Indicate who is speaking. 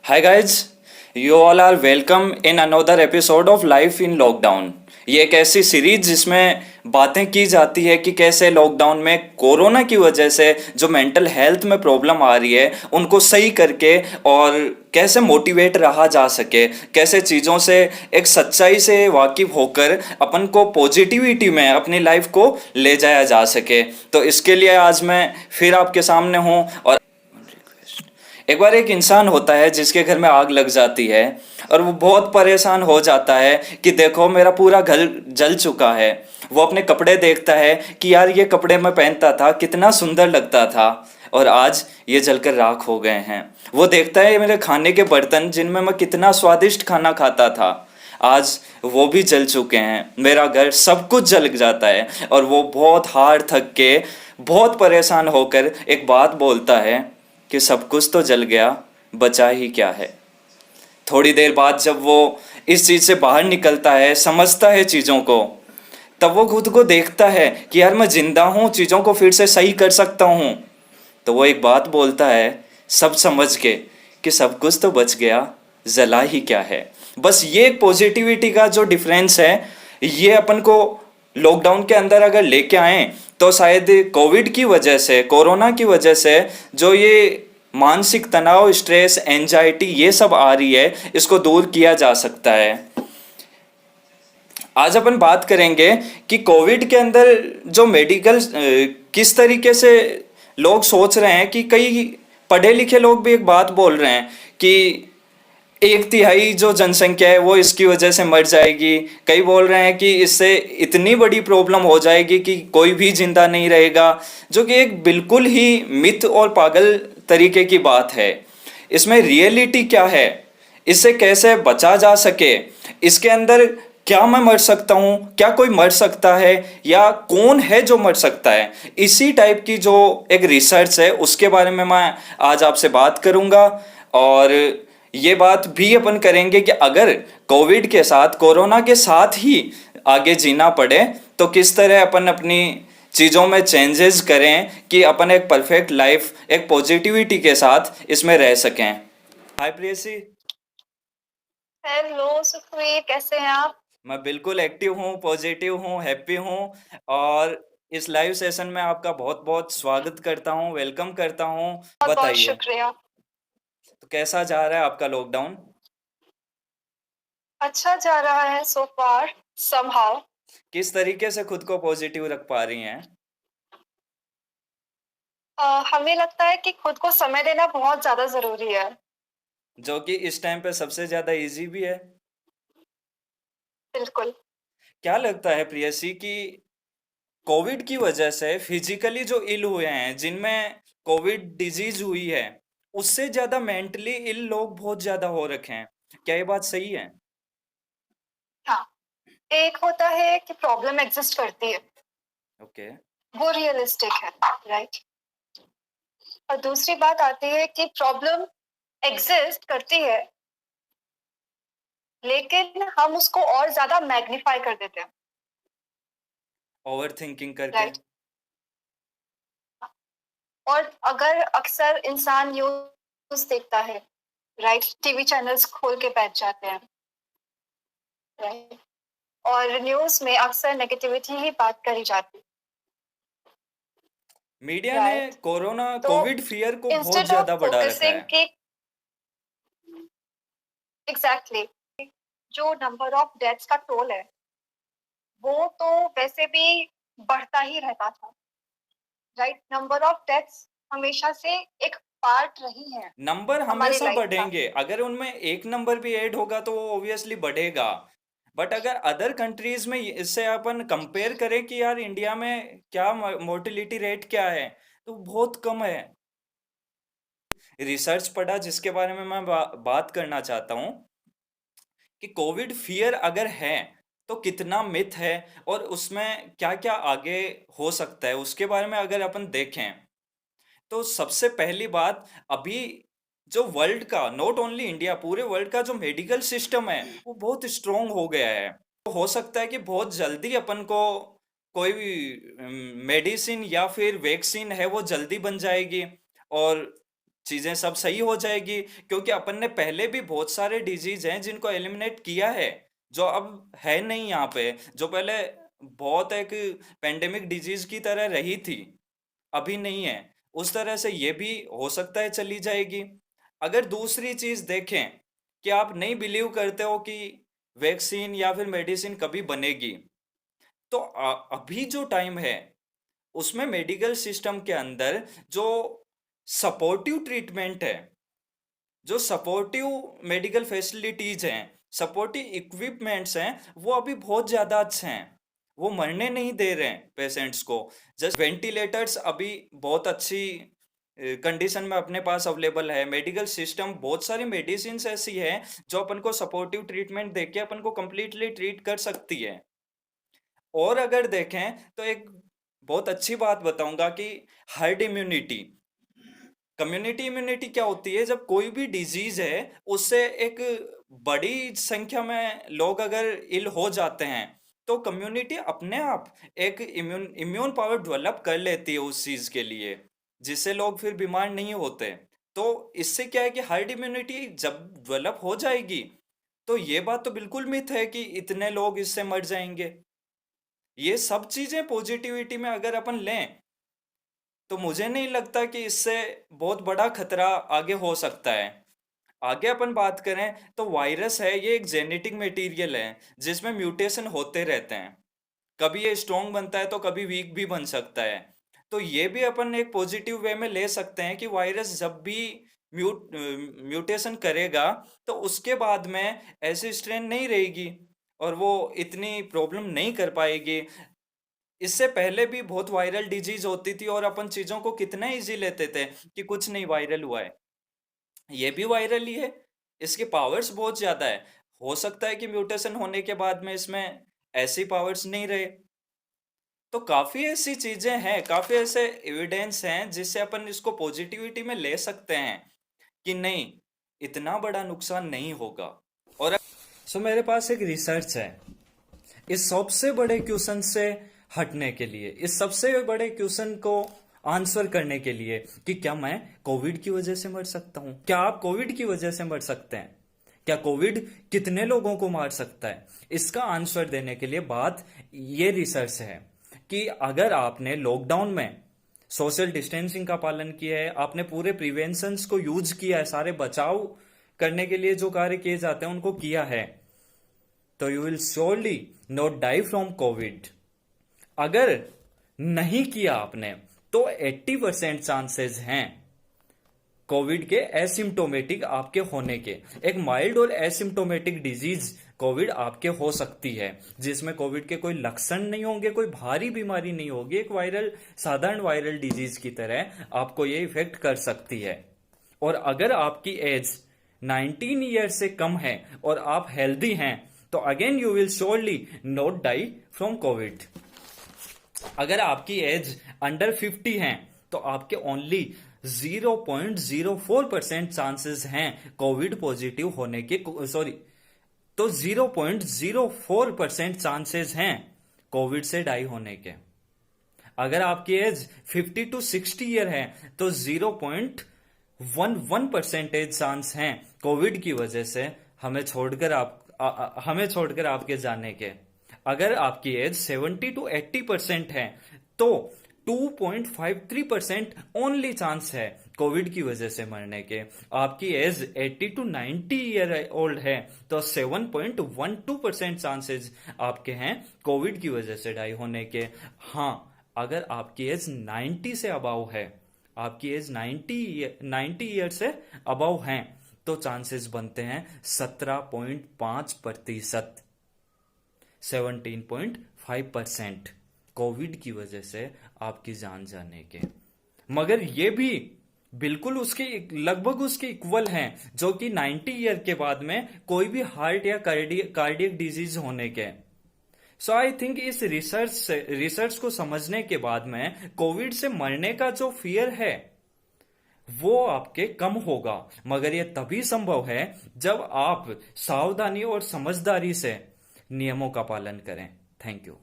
Speaker 1: Hi guys, you all are welcome in another episode of Life in Lockdown। ये एक ऐसी series जिसमें बातें की जाती है कि कैसे लॉकडाउन में कोरोना की वजह से जो मेंटल हेल्थ में प्रॉब्लम आ रही है उनको सही करके और कैसे मोटिवेट रहा जा सके, कैसे चीज़ों से एक सच्चाई से वाकिफ होकर अपन को पॉजिटिविटी में अपनी लाइफ को ले जाया जा सके। तो इसके लिए आज मैं फिर आपके सामने हूँ। और एक बार एक इंसान होता है जिसके घर में आग लग जाती है और वो बहुत परेशान हो जाता है कि देखो मेरा पूरा घर जल चुका है। वो अपने कपड़े देखता है कि यार ये कपड़े मैं पहनता था कितना सुंदर लगता था और आज ये जलकर राख हो गए हैं। वो देखता है मेरे खाने के बर्तन जिनमें मैं कितना स्वादिष्ट खाना खाता था, आज वो भी जल चुके हैं। मेरा घर सब कुछ जल जाता है और वो बहुत हार थक के बहुत परेशान होकर एक बात बोलता है कि सब कुछ तो जल गया, बचा ही क्या है। थोड़ी देर बाद जब वो इस चीज़ से बाहर निकलता है, समझता है चीज़ों को, तब वो खुद को देखता है कि यार मैं जिंदा हूँ, चीज़ों को फिर से सही कर सकता हूँ। तो वो एक बात बोलता है सब समझ के कि सब कुछ तो बच गया, जला ही क्या है। बस ये एक पॉजिटिविटी का जो डिफरेंस है, ये अपन को लॉकडाउन के अंदर अगर लेके आए तो शायद कोविड की वजह से, कोरोना की वजह से जो ये मानसिक तनाव, स्ट्रेस, एंजाइटी ये सब आ रही है, इसको दूर किया जा सकता है। आज अपन बात करेंगे कि कोविड के अंदर जो मेडिकल किस तरीके से लोग सोच रहे हैं कि कई पढ़े लिखे लोग भी एक बात बोल रहे हैं कि एक तिहाई जो जनसंख्या है वो इसकी वजह से मर जाएगी। कई बोल रहे हैं कि इससे इतनी बड़ी प्रॉब्लम हो जाएगी कि कोई भी जिंदा नहीं रहेगा, जो कि एक बिल्कुल ही मिथ और पागल तरीके की बात है। इसमें रियलिटी क्या है, इससे कैसे बचा जा सके, इसके अंदर क्या मैं मर सकता हूँ, क्या कोई मर सकता है या कौन है जो मर सकता है, इसी टाइप की जो एक रिसर्च है उसके बारे में मैं आज आपसे बात करूंगा। और ये बात भी अपन करेंगे कि अगर कोविड के साथ, कोरोना के साथ ही आगे जीना पड़े तो किस तरह अपन अपनी चीज़ों में चेंजेस करें कि अपन एक परफेक्ट लाइफ, एक पॉजिटिविटी के साथ इसमें रह सकें। हाय प्रेयसी।
Speaker 2: हेलो सुखवीर, कैसे हैं आप?
Speaker 1: मैं बिल्कुल एक्टिव हूँ, पॉजिटिव हूँ, हैप्पी हूँ। और इस लाइव सेशन में आपका बहुत बहुत स्वागत करता हूँ, वेलकम करता हूँ।
Speaker 2: बहुत बहुत
Speaker 1: बताइए,
Speaker 2: शुक्रिया।
Speaker 1: तो कैसा जा रहा है आपका लॉकडाउन?
Speaker 2: अच्छा जा रहा है सो फार समहाउ।
Speaker 1: किस तरीके से खुद को पॉजिटिव रख पा रही हैं?
Speaker 2: हमें लगता है कि खुद को समय देना बहुत ज्यादा जरूरी है।
Speaker 1: जो कि इस टाइम पे सबसे ज़्यादा इजी भी है।
Speaker 2: बिल्कुल।
Speaker 1: क्या लगता है प्रियसी कि कोविड की वजह से फिजिकली जो इल हुए हैं, जिनमें कोविड डिजीज हुई है, उससे ज़्यादा मेंटली इल लोग बहुत ज़्यादा हो रखे हैं, क्या ये बात सही है?
Speaker 2: हाँ, एक होता है कि प्रॉब्लम एग्जिस्ट करती है,
Speaker 1: ओके।
Speaker 2: वो रियलिस्टिक है, राइट। और दूसरी बात आती है कि प्रॉब्लम एग्जिस्ट करती है लेकिन हम उसको और ज्यादा मैग्नीफाई कर देते हैं,
Speaker 1: ओवर थिंकिंग करके।
Speaker 2: राइट। और अगर अक्सर इंसान न्यूज देखता है, राइट, टीवी चैनल्स खोल के बैठ जाते हैं, राइट, और न्यूज में अक्सर नेगेटिविटी ही बात करी जाती
Speaker 1: मीडिया
Speaker 2: है,
Speaker 1: ने
Speaker 2: राइट।
Speaker 1: कोरोना,
Speaker 2: तो
Speaker 1: कोविड फियर को बहुत
Speaker 2: इंस्टेड ऑफ
Speaker 1: ज़्यादा बढ़ा रखा
Speaker 2: फोकसिंग
Speaker 1: है।
Speaker 2: कि एग्जैक्टली जो नंबर ऑफ डेथ्स का टोल है वो तो वैसे भी बढ़ता ही रहता था, राइट। नंबर ऑफ डेथ्स हमेशा से एक पार्ट रही है
Speaker 1: नंबर
Speaker 2: हमारी
Speaker 1: हमेशा
Speaker 2: लाइफ का।
Speaker 1: बढ़ेंगे, अगर उनमें एक नंबर भी ऐड होगा तो वो ऑब्वियसली बढ़ेगा। बट अगर अदर कंट्रीज में इससे अपन कंपेयर करें कि यार इंडिया में क्या मोर्टिलिटी रेट क्या है, तो बहुत कम है। रिसर्च पढ़ा जिसके बारे में मैं बात करना चाहता हूँ कि कोविड फियर अगर है तो कितना मिथ है और उसमें क्या क्या आगे हो सकता है, उसके बारे में अगर अपन देखें तो सबसे पहली बात, अभी जो वर्ल्ड का, नॉट ओनली इंडिया, पूरे वर्ल्ड का जो मेडिकल सिस्टम है वो बहुत स्ट्रोंग हो गया है। तो हो सकता है कि बहुत जल्दी अपन को कोई भी मेडिसिन या फिर वैक्सीन है वो जल्दी बन जाएगी और चीजें सब सही हो जाएगी, क्योंकि अपन ने पहले भी बहुत सारे डिजीज हैं जिनको एलिमिनेट किया है, जो अब है नहीं यहाँ पे, जो पहले बहुत एक पेंडेमिक डिजीज की तरह रही थी, अभी नहीं है। उस तरह से ये भी हो सकता है चली जाएगी। अगर दूसरी चीज देखें कि आप नहीं बिलीव करते हो कि वैक्सीन या फिर मेडिसिन कभी बनेगी, तो अभी जो टाइम है उसमें मेडिकल सिस्टम के अंदर जो सपोर्टिव ट्रीटमेंट है, जो सपोर्टिव मेडिकल फैसिलिटीज हैं, सपोर्टिव इक्विपमेंट्स हैं, वो अभी बहुत ज्यादा अच्छे हैं। वो मरने नहीं दे रहे हैं पेशेंट्स को। जस्ट वेंटिलेटर्स अभी बहुत अच्छी कंडीशन में अपने पास अवेलेबल है। मेडिकल सिस्टम, बहुत सारी मेडिसिन ऐसी है जो अपन को सपोर्टिव ट्रीटमेंट देके अपन को कंप्लीटली ट्रीट कर सकती है। और अगर देखें तो एक बहुत अच्छी बात बताऊंगा कि हर्ड इम्यूनिटी, कम्युनिटी इम्यूनिटी क्या होती है? जब कोई भी डिजीज है उससे एक बड़ी संख्या में लोग अगर इल हो जाते हैं, तो कम्युनिटी अपने आप एक इम्यून पावर डेवलप कर लेती है उस चीज के लिए, जिससे लोग फिर बीमार नहीं होते। तो इससे क्या है कि हर्ड इम्यूनिटी जब डेवलप हो जाएगी, तो ये बात तो बिल्कुल मिथ है कि इतने लोग इससे मर जाएंगे। ये सब चीजें पॉजिटिविटी में अगर अपन लें, तो मुझे नहीं लगता कि इससे बहुत बड़ा खतरा आगे हो सकता है। आगे अपन बात करें तो वायरस है, ये एक जेनेटिक मटेरियल है जिसमें म्यूटेशन होते रहते हैं। कभी ये स्ट्रॉन्ग बनता है तो कभी वीक भी बन सकता है। तो ये भी अपन एक पॉजिटिव वे में ले सकते हैं कि वायरस जब भी म्यूटेशन करेगा, तो उसके बाद में ऐसी स्ट्रेन नहीं रहेगी और वो इतनी प्रॉब्लम नहीं कर पाएगी। इससे पहले भी बहुत वायरल डिजीज होती थी और अपन चीजों को कितना इजी लेते थे कि कुछ नहीं, वायरल हुआ है, ये भी वायरल ही है। इसके पावर्स बहुत ज्यादा है। हो सकता है कि म्यूटेशन होने के बाद में इसमें ऐसी पावर्स नहीं रहे। तो काफी ऐसी चीजें हैं, काफी ऐसे एविडेंस हैं जिससे अपन इसको पॉजिटिविटी में ले सकते हैं कि नहीं, इतना बड़ा नुकसान नहीं होगा। और सो मेरे पास एक रिसर्च है इस सबसे बड़े क्वेश्चन से हटने के लिए, इस सबसे बड़े क्वेश्चन को आंसर करने के लिए कि क्या मैं कोविड की वजह से मर सकता हूं? क्या आप कोविड की वजह से मर सकते हैं? क्या कोविड कितने लोगों को मार सकता है? इसका आंसर देने के लिए बात ये रिसर्च है कि अगर आपने लॉकडाउन में सोशल डिस्टेंसिंग का पालन किया है, आपने पूरे प्रिवेंशंस को यूज किया है, सारे बचाव करने के लिए जो कार्य किए जाते हैं उनको किया है, तो you will surely not die from COVID. अगर नहीं किया आपने तो 80% चांसेस हैं कोविड के एसिम्टोमेटिक आपके होने के। एक माइल्ड और एसिम्टोमेटिक डिजीज कोविड आपके हो सकती है, जिसमें कोविड के कोई लक्षण नहीं होंगे, कोई भारी बीमारी नहीं होगी, एक वायरल, साधारण वायरल डिजीज की तरह आपको ये इफेक्ट कर सकती है। और अगर आपकी एज 19 ईयर से कम है और आप हेल्दी हैं, तो again you will surely not die from COVID. अगर आपकी एज अंडर 50 है तो आपके ओनली 0.04% चांसेस हैं कोविड पॉजिटिव होने के, सॉरी, तो 0.04% चांसेस हैं कोविड से डाई होने के। अगर आपकी एज 50 to 60 ईयर है तो 0.11% चांस हैं कोविड की वजह से हमें छोड़कर आपके जाने के। अगर आपकी एज 70 to 80% है तो 2.53% ओनली चांस है कोविड की वजह से मरने के। आपकी एज 80 to 90 ईयर ओल्ड है तो 7.12% चांसेस आपके हैं कोविड की वजह से डाई होने के। हाँ, अगर आपकी एज 90 से अबाव है, आपकी एज 90 ईयर से अबाव है, तो चांसेस बनते हैं 17.5%, 17.5% कोविड की वजह से आपकी जान जाने के। मगर ये भी बिल्कुल उसके लगभग उसके इक्वल हैं जो कि 90 ईयर के बाद में कोई भी हार्ट या कार्डियक डिजीज होने के। सो आई थिंक इस रिसर्च को समझने के बाद में कोविड से मरने का जो फियर है वो आपके कम होगा। मगर यह तभी संभव है जब आप सावधानी और समझदारी से नियमों का पालन करें। Thank you.